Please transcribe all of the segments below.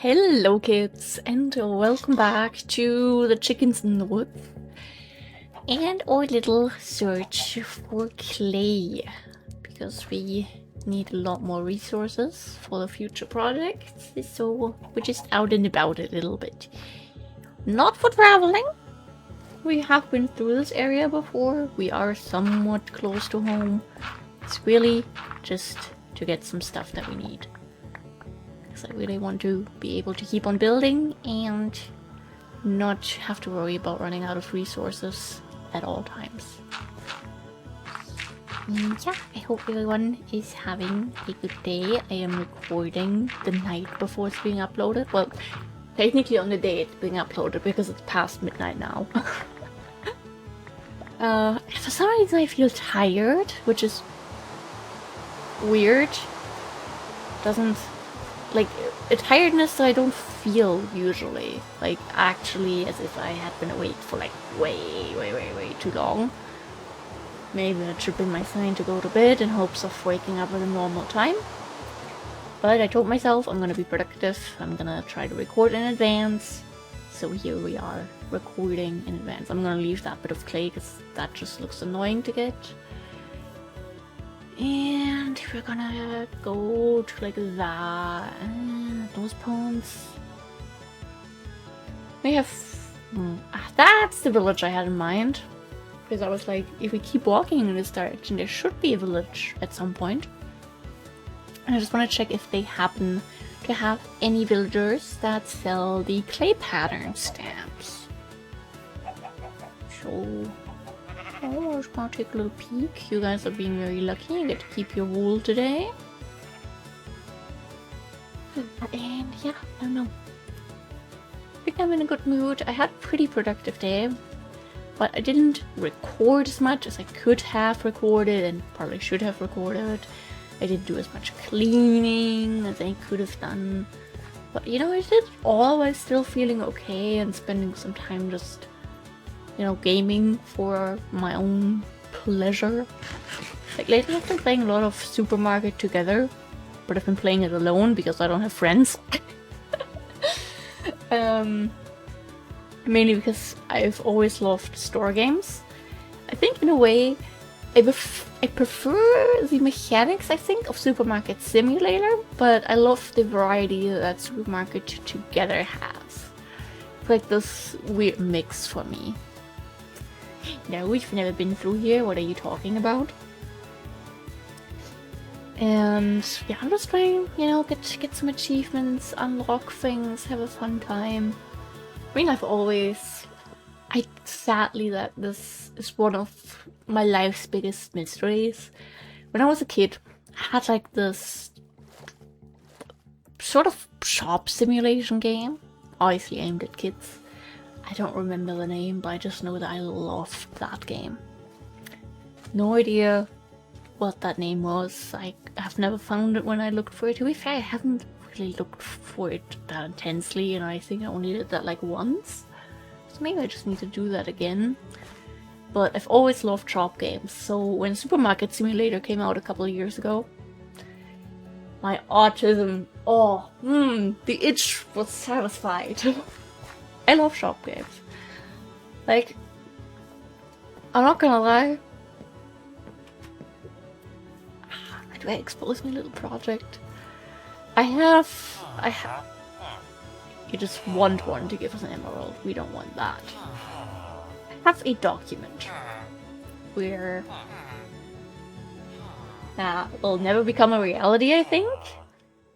Hello kids, and welcome back to the Chickens in the Woods and our little search for clay, because we need a lot more resources for the future projects, so we're just out and about a little bit. Not for traveling, we have been through this area before, we are somewhat close to home. It's really just to get some stuff that we need. I really want to be able to keep on building and not have to worry about running out of resources at all times. And yeah, I hope everyone is having a good day. I am recording the night before it's being uploaded. Well, technically on the day it's being uploaded because it's past midnight now. For some reason I feel tired, which is weird. Doesn't... like, a tiredness that I don't feel usually. Like, actually, as if I had been awake for like way too long. Maybe I should bring my sign to go to bed in hopes of waking up at a normal time. But I told myself I'm gonna be productive. I'm gonna try to record in advance. So here we are, recording in advance. I'm gonna leave that bit of clay because that just looks annoying to get. And we're gonna go to like that. Those pawns. We have... that's the village I had in mind. Because I was like, if we keep walking in this direction, there should be a village at some point. And I just want to check if they happen to have any villagers that sell the clay pattern stamps. So... oh, I was gonna take a little peek. You guys are being very lucky. You get to keep your wool today. And yeah, I don't know. I think I'm in a good mood. I had a pretty productive day. But I didn't record as much as I could have recorded and probably should have recorded. I didn't do as much cleaning as I could have done. But you know, I did all while still feeling okay and spending some time just... you know, gaming for my own pleasure. Like, lately I've been playing a lot of Supermarket together, but I've been playing it alone because I don't have friends. Mainly because I've always loved store games. I think in a way, I prefer the mechanics, I think, of Supermarket Simulator, but I love the variety that Supermarket together has. It's like this weird mix for me. No, we've never been through here. What are you talking about? And yeah, I'm just trying, you know, get some achievements, unlock things, have a fun time. I mean, sadly that this is one of my life's biggest mysteries. When I was a kid, I had like this sort of shop simulation game, obviously aimed at kids. I don't remember the name, but I just know that I loved that game. No idea what that name was. I have never found it when I looked for it. To be fair, I haven't really looked for it that intensely, and I think I only did that like once. So maybe I just need to do that again. But I've always loved shop games, so when Supermarket Simulator came out a couple of years ago, my autism, the itch was satisfied. I love shop games. Like, I'm not gonna lie. Do I expose my little project? I have... You just want one to give us an emerald. We don't want that. I have a document where that will never become a reality, I think.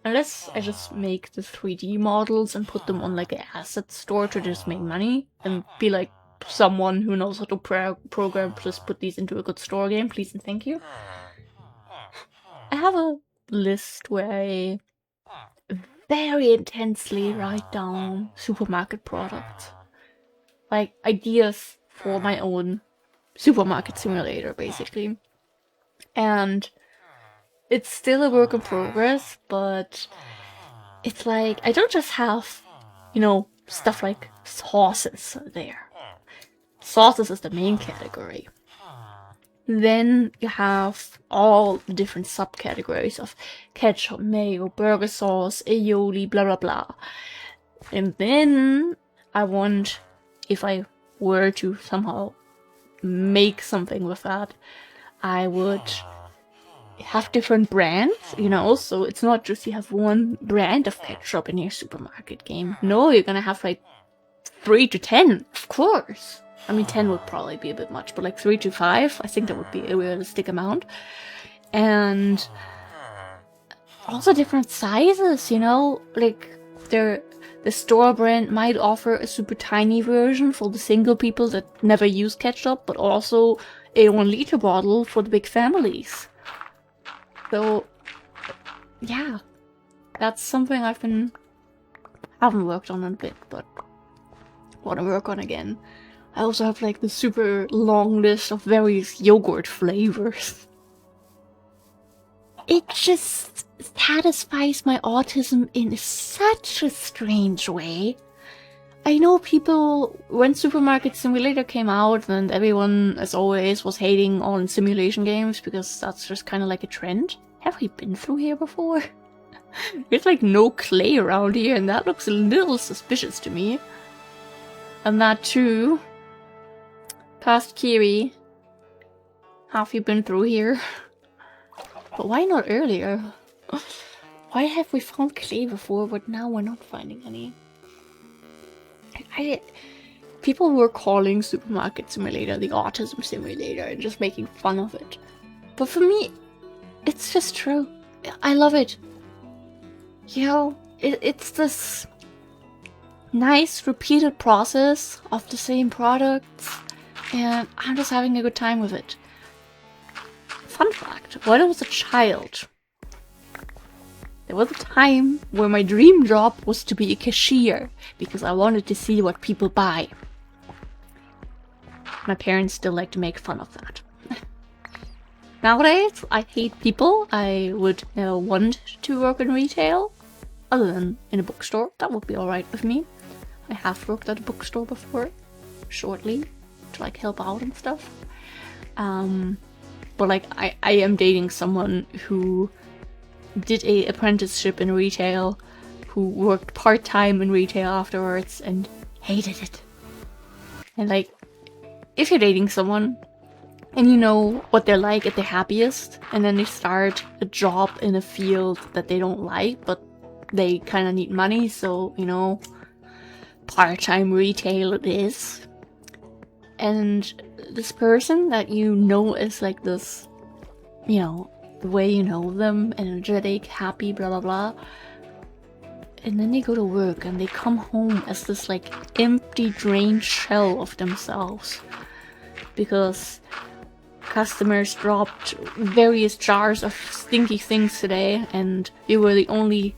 Unless I just make the 3D models and put them on like an asset store to just make money and be like someone who knows how to program, just put these into a good store game, please and thank you. I have a list where I very intensely write down supermarket products. Like ideas for my own supermarket simulator, basically. And it's still a work in progress, but it's like, I don't just have, you know, stuff like sauces there. Sauces is the main category. Then you have all the different subcategories of ketchup, mayo, burger sauce, aioli, blah blah blah. And then I want, if I were to somehow make something with that, I would have different brands, you know, so it's not just you have one brand of ketchup in your supermarket game. No, you're gonna have like 3 to 10, of course. I mean, 10 would probably be a bit much, but like 3 to 5, I think that would be a realistic amount. And also different sizes, you know, like the store brand might offer a super tiny version for the single people that never use ketchup, but also a 1-liter bottle for the big families. So, yeah, that's something haven't worked on in a bit, but want to work on again. I also have like the super long list of various yogurt flavors. It just satisfies my autism in such a strange way. I know people, when Supermarket Simulator came out, and everyone, as always, was hating on simulation games because that's just kind of like a trend. Have we been through here before? There's like no clay around here, and that looks a little suspicious to me. And that too. Past Kiri. Have you been through here? But why not earlier? Why have we found clay before, but now we're not finding any? People were calling Supermarket Simulator the Autism Simulator and just making fun of it. But for me, it's just true. I love it. You know, it's this nice repeated process of the same products, and I'm just having a good time with it. Fun fact, when I was a child, there was a time where my dream job was to be a cashier, because I wanted to see what people buy. My parents still like to make fun of that. Nowadays, I hate people. I would never want to work in retail, other than in a bookstore. That would be alright with me. I have worked at a bookstore before, shortly, to like help out and stuff. But like, I am dating someone who did a apprenticeship in retail, who worked part-time in retail afterwards and hated it. And like, if you're dating someone and you know what they're like at their happiest, and then they start a job in a field that they don't like, but they kind of need money, so, you know, part-time retail it is. And this person that you know is like this, you know, the way you know them, energetic, happy, blah blah blah. And then they go to work and they come home as this like empty, drained shell of themselves. Because customers dropped various jars of stinky things today and you were the only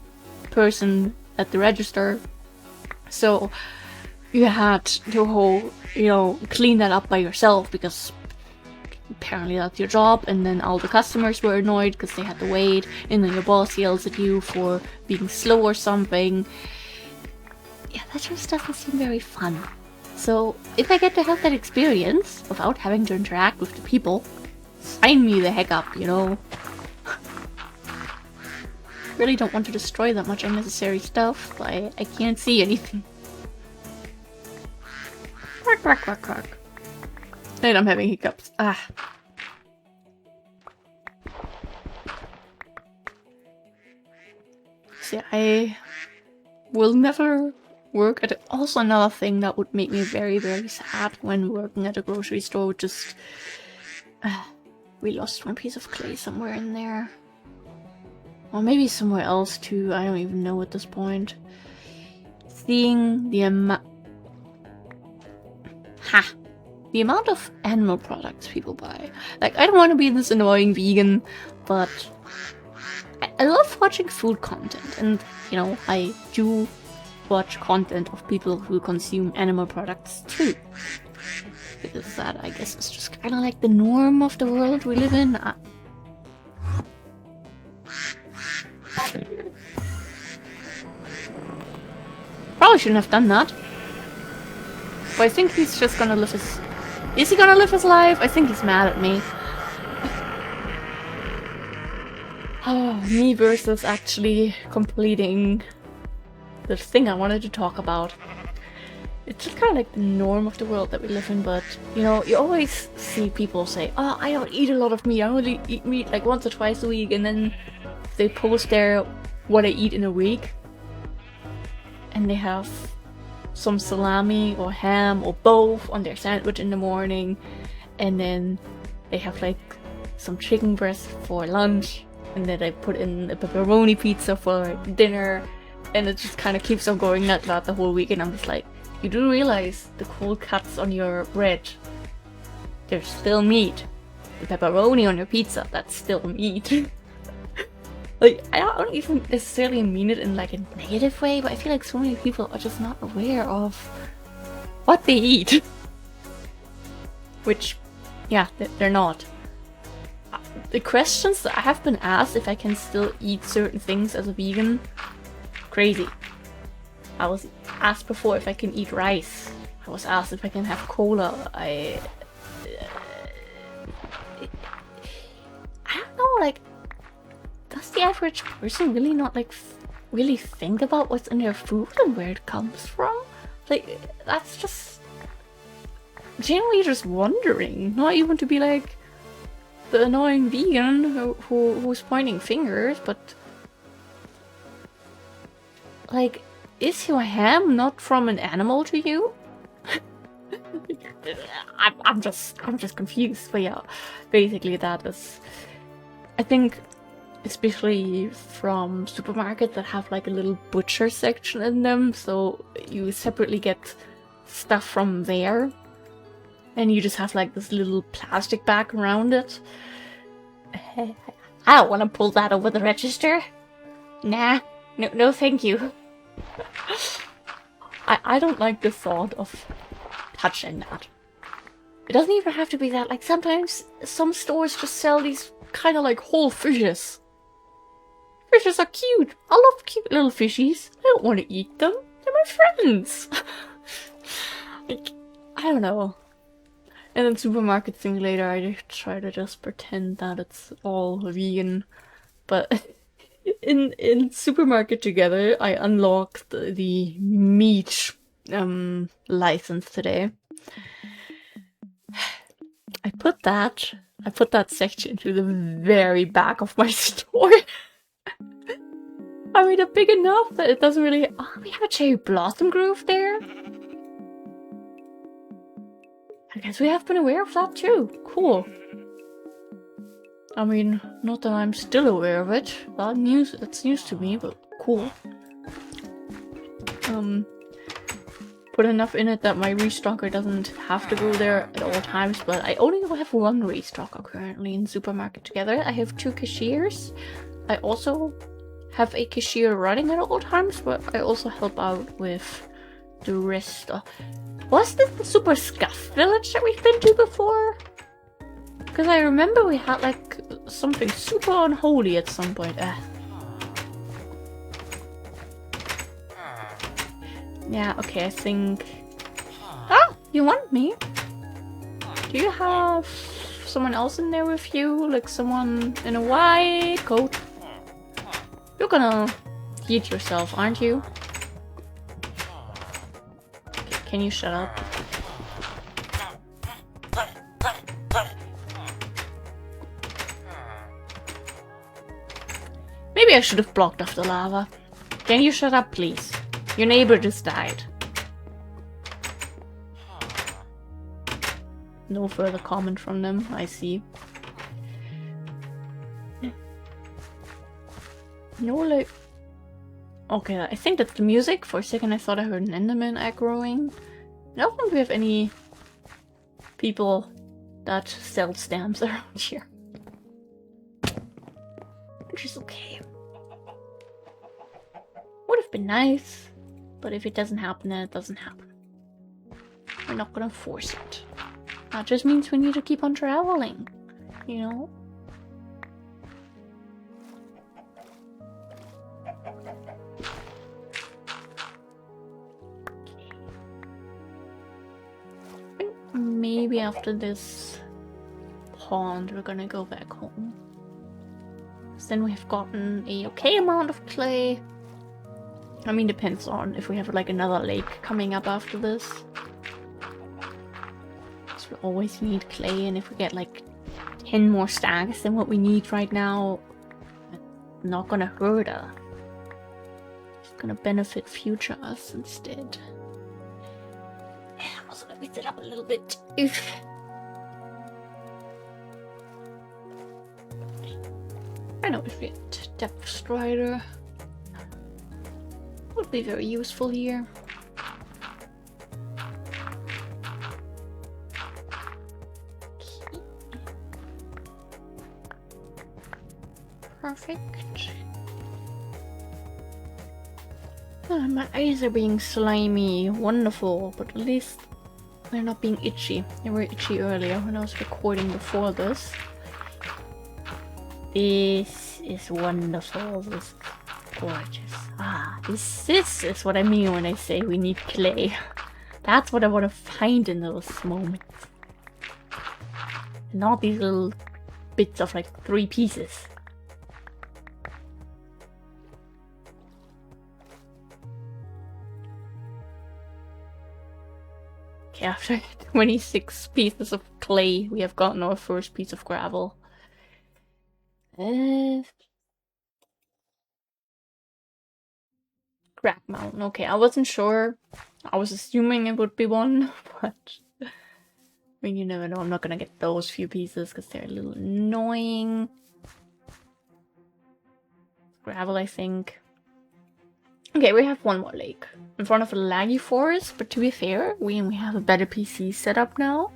person at the register. So you had to clean that up by yourself because apparently that's your job, and then all the customers were annoyed because they had to wait, and then your boss yells at you for being slow or something. Yeah, that just doesn't seem very fun. So if I get to have that experience without having to interact with the people, sign me the heck up, you know? Really don't want to destroy that much unnecessary stuff, but I can't see anything. Quack, quack, quack, quack. And I'm having hiccups. Ah. See, I will never work at also another thing that would make me very, very sad when working at a grocery store. Just we lost one piece of clay somewhere in there. Or maybe somewhere else too, I don't even know at this point. Seeing the the amount of animal products people buy. Like, I don't want to be this annoying vegan, but I love watching food content, and, you know, I do watch content of people who consume animal products too. Because that, I guess, is just kind of like the norm of the world we live in. Probably shouldn't have done that. But I think he's just gonna live his... Is he gonna live his life? I think he's mad at me. Me versus actually completing the thing I wanted to talk about. It's just kind of like the norm of the world that we live in, but you know, you always see people say, oh, I don't eat a lot of meat, I only eat meat like once or twice a week, and then they post their what I eat in a week, and they have some salami or ham or both on their sandwich in the morning, and then they have like some chicken breast for lunch, and then I put in a pepperoni pizza for dinner, and it just kind of keeps on going like that the whole week. And I'm just like, you do realize the cold cuts on your bread, there's still meat. The pepperoni on your pizza, that's still meat. Like, I don't even necessarily mean it in like a negative way, but I feel like so many people are just not aware of what they eat. Which, yeah, they're not. The questions that I have been asked if I can still eat certain things as a vegan, crazy. I was asked before if I can eat rice. I was asked if I can have cola. I don't know, like, does the average person really not like really think about what's in their food and where it comes from? Like, that's just genuinely just wondering, not even to be like the annoying vegan who's pointing fingers, but like, is your ham not from an animal to you? I'm just confused. But yeah, basically that is, I think, especially from supermarkets that have like a little butcher section in them, so you separately get stuff from there, and you just have like this little plastic bag around it. I don't want to pull that over the register. Nah, no thank you. I don't like the thought of touching that. It doesn't even have to be that. Like, sometimes some stores just sell these kind of like whole fishes. Fishes are cute. I love cute little fishies. I don't want to eat them. They're my friends. Like, I don't know. And then Supermarket Simulator, I try to just pretend that it's all vegan. But in Supermarket Together, I unlocked the meat license today. I put that section to the very back of my store. I made it big enough that it doesn't really... Oh, we have a cherry blossom grove there? I guess we have been aware of that too. Cool. I mean, not that I'm still aware of it. That's news to me, but cool. Put enough in it that my restocker doesn't have to go there at all times, but I only have one restocker currently in Supermarket Together. I have 2 cashiers. I also have a cashier running at all times, but I also help out with the rest. Was this the Super Scuff Village that we've been to before? Because I remember we had like something super unholy at some point. Yeah, okay, I think... Oh, you want me? Do you have someone else in there with you? Like someone in a white coat? You're gonna eat yourself, aren't you? Okay, can you shut up? Maybe I should have blocked off the lava. Can you shut up, please? Your neighbor just died. No further comment from them, I see. No, like... Okay, I think that's the music. For a second I thought I heard an Enderman egg growing. I don't think we have any people that sell stamps around here. Which is okay. Would have been nice. But if it doesn't happen, then it doesn't happen. We're not gonna force it. That just means we need to keep on traveling, you know? I think maybe after this pond, we're gonna go back home. then we have gotten a okay amount of clay. I mean, depends on if we have like another lake coming up after this. So we always need clay, and if we get like 10 more stacks than what we need right now, it's not gonna hurt us. It's gonna benefit future us instead. Also, let me set up a little bit. Oof. I know if we get depth strider would be very useful here. Okay. Perfect. Ah, my eyes are being slimy. Wonderful, but at least they're not being itchy. They were itchy earlier when I was recording before this. This is wonderful. This is gorgeous. Ah, this is what I mean when I say we need clay. That's what I want to find in those moments. Not these little bits of like 3 pieces. Okay, after 26 pieces of clay, we have gotten our first piece of gravel. Crack Mountain. Okay, I wasn't sure. I was assuming it would be one, but I mean, you never know. I'm not gonna get those few pieces because they're a little annoying. Gravel, I think. Okay, we have one more lake in front of a laggy forest, but to be fair, we have a better PC setup now.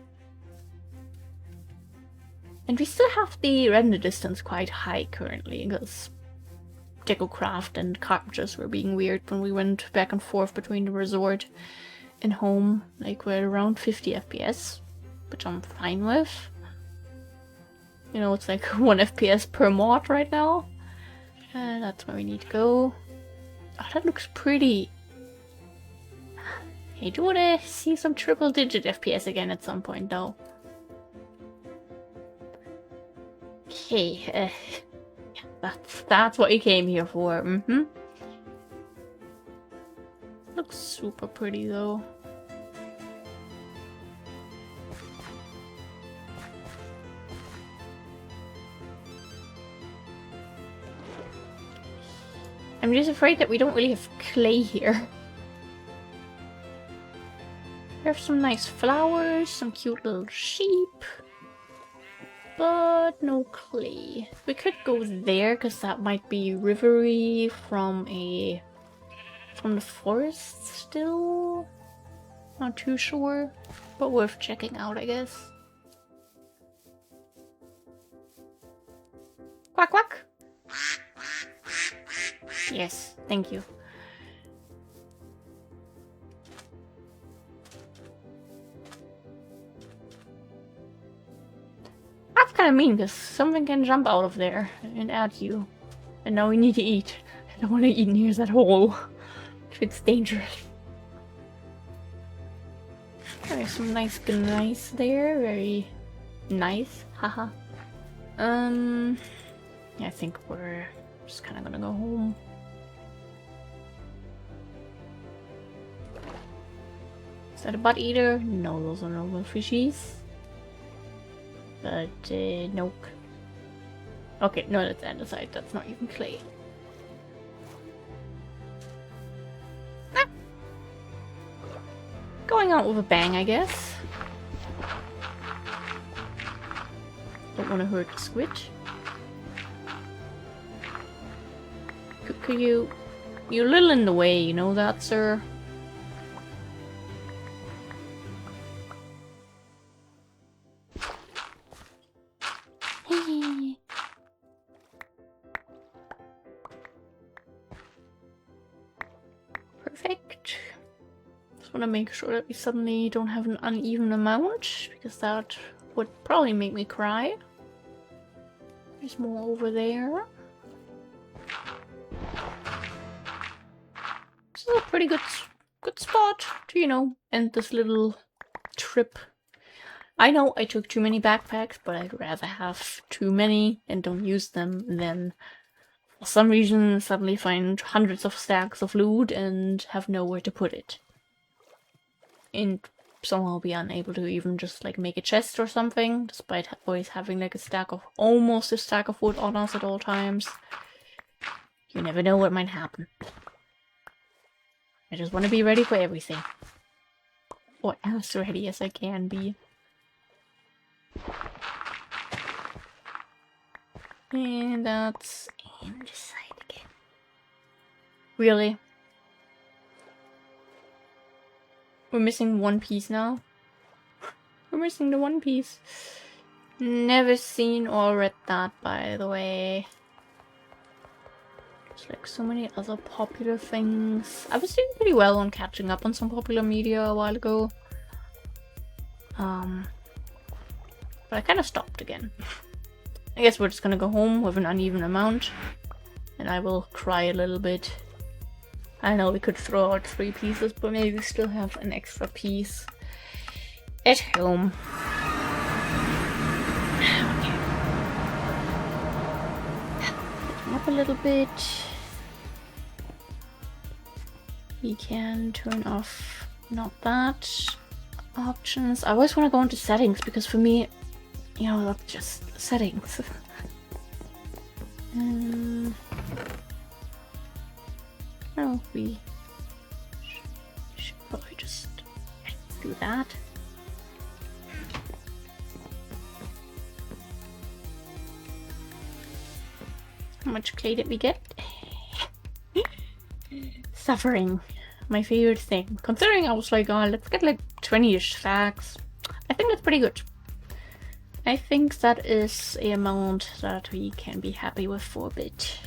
And we still have the render distance quite high currently, because DecoCraft and cartridges were being weird when we went back and forth between the resort and home. Like, we're around 50 FPS, which I'm fine with. You know, it's like 1 FPS per mod right now. And that's where we need to go. Oh, that looks pretty. Hey, do you want to see some triple-digit FPS again at some point, though? Okay, that's what you came here for. Looks super pretty though. I'm just afraid that we don't really have clay here. We have some nice flowers, some cute little sheep. But no clay. We could go there because that might be rivery from the forest still. Not too sure, but worth checking out, I guess. Quack quack. Yes, thank you. That's kind of mean, because something can jump out of there and at you. And now we need to eat. I don't want to eat near that hole. It's dangerous. There's some nice gneiss there. Very nice. Haha. Yeah, I think we're just kind of gonna go home. Is that a butt eater? No, those are normal fishies. But, nope. Okay, no, that's andesite. That's not even clay. Ah. Going out with a bang, I guess. Don't want to hurt the squid. Could you... You're a little in the way, you know that, sir? Perfect. Just want to make sure that we suddenly don't have an uneven amount, because that would probably make me cry. There's more over there. This is a pretty good spot to, you know, end this little trip. I know I took too many backpacks, but I'd rather have too many and don't use them than for some reason suddenly find hundreds of stacks of loot and have nowhere to put it. And somehow be unable to even just like make a chest or something, despite always having like almost a stack of wood on us at all times. You never know what might happen. I just want to be ready for everything. Or as ready as I can be. And that's in this side again. Really? We're missing one piece now? We're missing the one piece. Never seen or read that, by the way. There's like so many other popular things. I was doing pretty well on catching up on some popular media a while ago. But I kind of stopped again. I guess we're just gonna go home with an uneven amount. And I will cry a little bit. I know we could throw out 3 pieces, but maybe we still have an extra piece at home. Okay. Picking up a little bit. We can turn off not that options. I always want to go into settings because for me, you know, that's just settings. Oh, we should probably just do that. How much clay did we get? Suffering. My favorite thing. Considering I was like, oh, let's get like 20-ish stacks. I think that's pretty good. I think that is a amount that we can be happy with for a bit.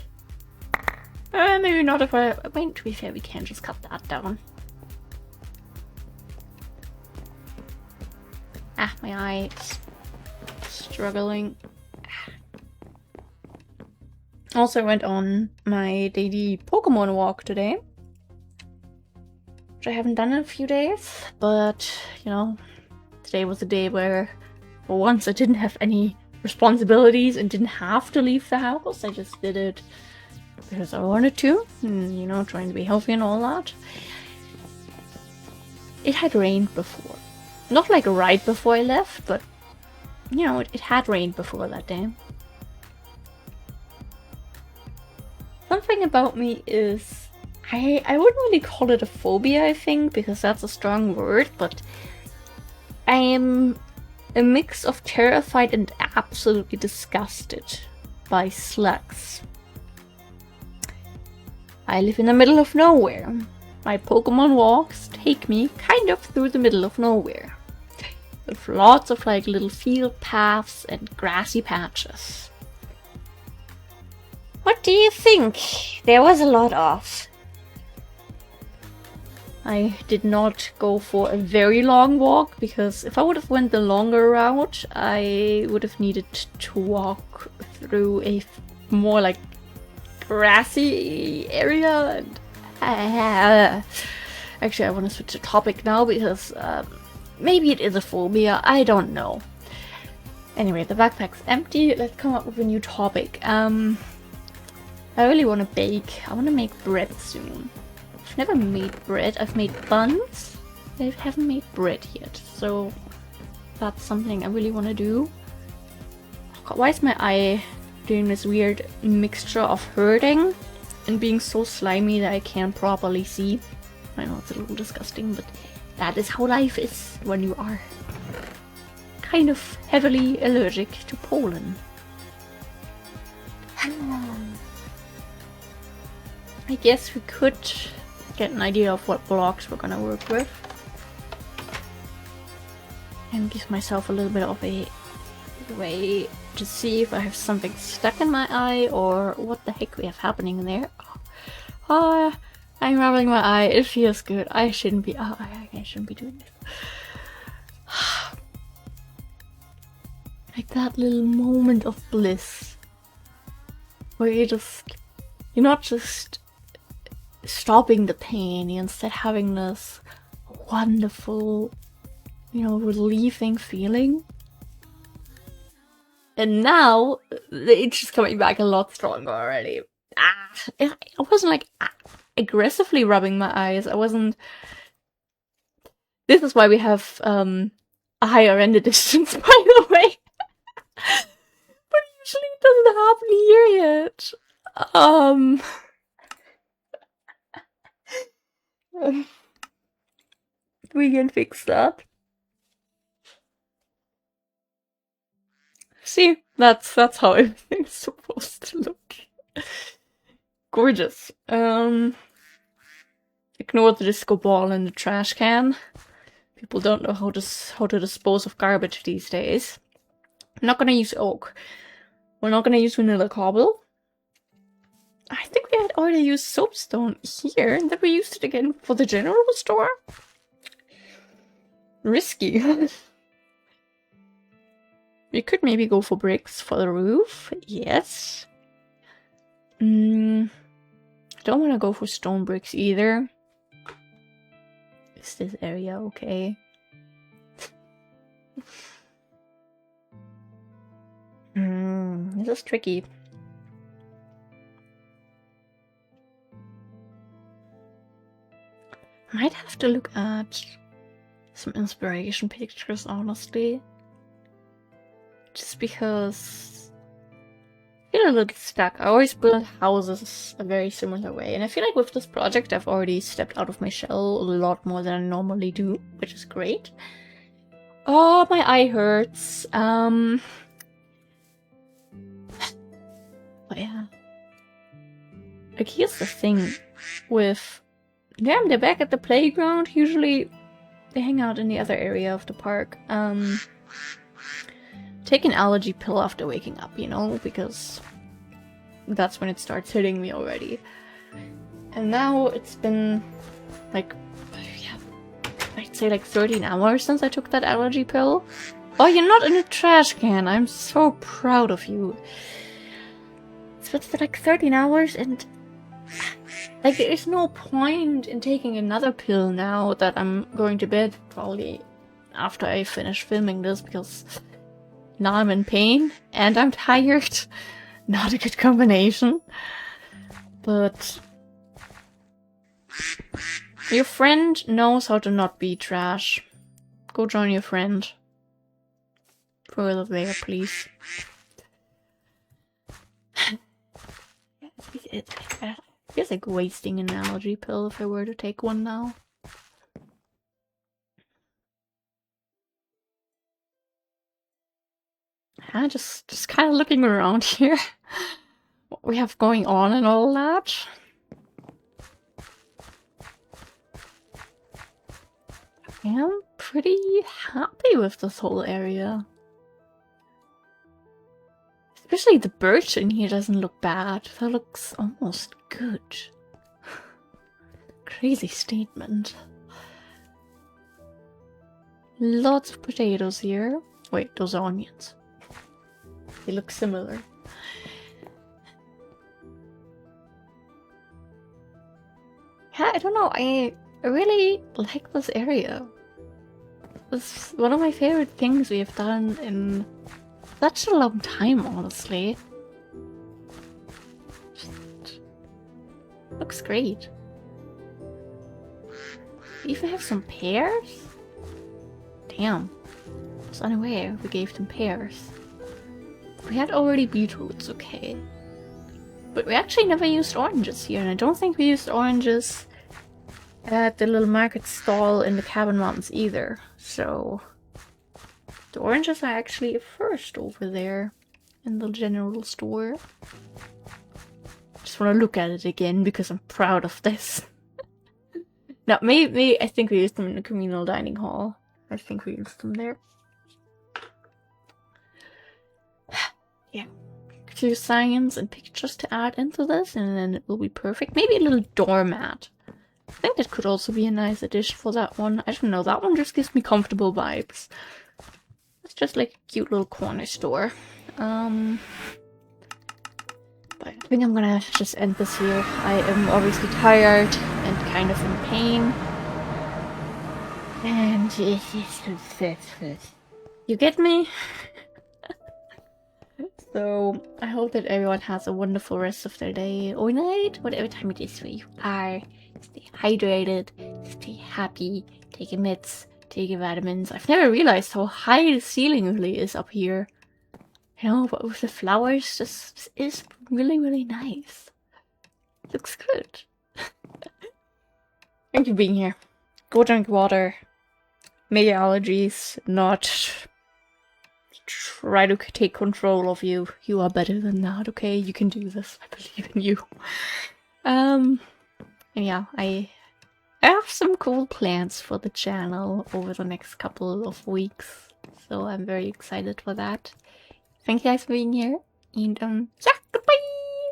Maybe not if I mean, to be fair, we can just cut that down. Ah, my eye is struggling. Also went on my daily Pokemon walk today. Which I haven't done in a few days, but, you know, today was a day where, for once, I didn't have any responsibilities and didn't have to leave the house. I just did it because I wanted to, and, you know, trying to be healthy and all that. It had rained before. Not like right before I left, but, you know, it had rained before that day. Something about me is, I wouldn't really call it a phobia, I think, because that's a strong word, but I am a mix of terrified and absolutely disgusted by slugs. I live in the middle of nowhere. My Pokemon walks take me kind of through the middle of nowhere. With lots of like little field paths and grassy patches. What do you think there was a lot of? I did not go for a very long walk, because if I would have went the longer route, I would have needed to walk through a more like grassy area. And actually, I want to switch the topic now because maybe it is a phobia. I don't know. Anyway, the backpack's empty. Let's come up with a new topic. I really want to bake. I want to make bread soon. I've never made bread. I've made buns. I haven't made bread yet, so that's something I really want to do. Oh God, why is my eye doing this weird mixture of hurting and being so slimy that I can't properly see? I know it's a little disgusting, but that is how life is when you are kind of heavily allergic to pollen. I guess we could get an idea of what blocks we're gonna work with. And give myself a little bit of a way to see if I have something stuck in my eye or what the heck we have happening in there. Oh, I'm rubbing my eye. It feels good. I shouldn't be. Oh, I shouldn't be doing this. Like that little moment of bliss where you're not just stopping the pain, you're instead having this wonderful, you know, relieving feeling. And now the itch is coming back a lot stronger already. I wasn't like aggressively rubbing my eyes. I wasn't. This is why we have a higher render distance, by the way. But usually it doesn't happen here yet. We can fix that. See, that's how everything's supposed to look. Gorgeous. Ignore the disco ball in the trash can. People don't know how to dispose of garbage these days. I'm not gonna use oak. We're not gonna use vanilla cobble. I think we had already used soapstone here, and then we used it again for the general store. Risky. We could maybe go for bricks for the roof. Yes. Don't want to go for stone bricks either. Is this area okay? This is tricky. Might have to look at some inspiration pictures, honestly. Just because I feel a little stuck. I always build houses a very similar way, and I feel like with this project I've already stepped out of my shell a lot more than I normally do, which is great. Oh, my eye hurts. But yeah. Like, here's the thing with them, they're back at the playground. Usually they hang out in the other area of the park. Take an allergy pill after waking up, you know, because that's when it starts hitting me already. And now it's been like, yeah, I'd say like 13 hours since I took that allergy pill. Oh, you're not in a trash can. I'm so proud of you. So it's like 13 hours and like there is no point in taking another pill now that I'm going to bed probably after I finish filming this, because now I'm in pain and I'm tired. Not a good combination. But your friend knows how to not be trash. Go join your friend. Further there, please. It feels like wasting an allergy pill if I were to take one now. Just kind of looking around here. What we have going on and all that. I am pretty happy with this whole area. Especially the birch in here doesn't look bad. That looks almost good. Crazy statement. Lots of potatoes here. Wait, those are onions. They look similar. Yeah, I don't know. I really like this area. It's one of my favorite things we have done in such a long time, honestly. Just looks great. We even have some pears? Damn. I was unaware we gave them pears. We had already beetroots, okay. But we actually never used oranges here, and I don't think we used oranges at the little market stall in the Cabin Mountains either. So the oranges are actually a first over there in the general store. Just want to look at it again because I'm proud of this. Now, maybe I think we used them in the communal dining hall. I think we used them there. Yeah. A few signs and pictures to add into this, and then it will be perfect. Maybe a little doormat. I think that could also be a nice addition for that one. I don't know, that one just gives me comfortable vibes. It's just like a cute little corner store. But I think I'm gonna just end this here. I am obviously tired and kind of in pain. And you get me? So I hope that everyone has a wonderful rest of their day or night, whatever time it is where you are. Stay hydrated, stay happy, take your meds, take your vitamins. I've never realized how high the ceiling really is up here. You know, but with the flowers, this is really, really nice. Looks good. Thank you for being here. Go drink water. Make your allergies not try to take control of you. You are better than that, okay? You can do this. I believe in you. And yeah, I have some cool plans for the channel over the next couple of weeks. So I'm very excited for that. Thank you guys for being here. And yeah.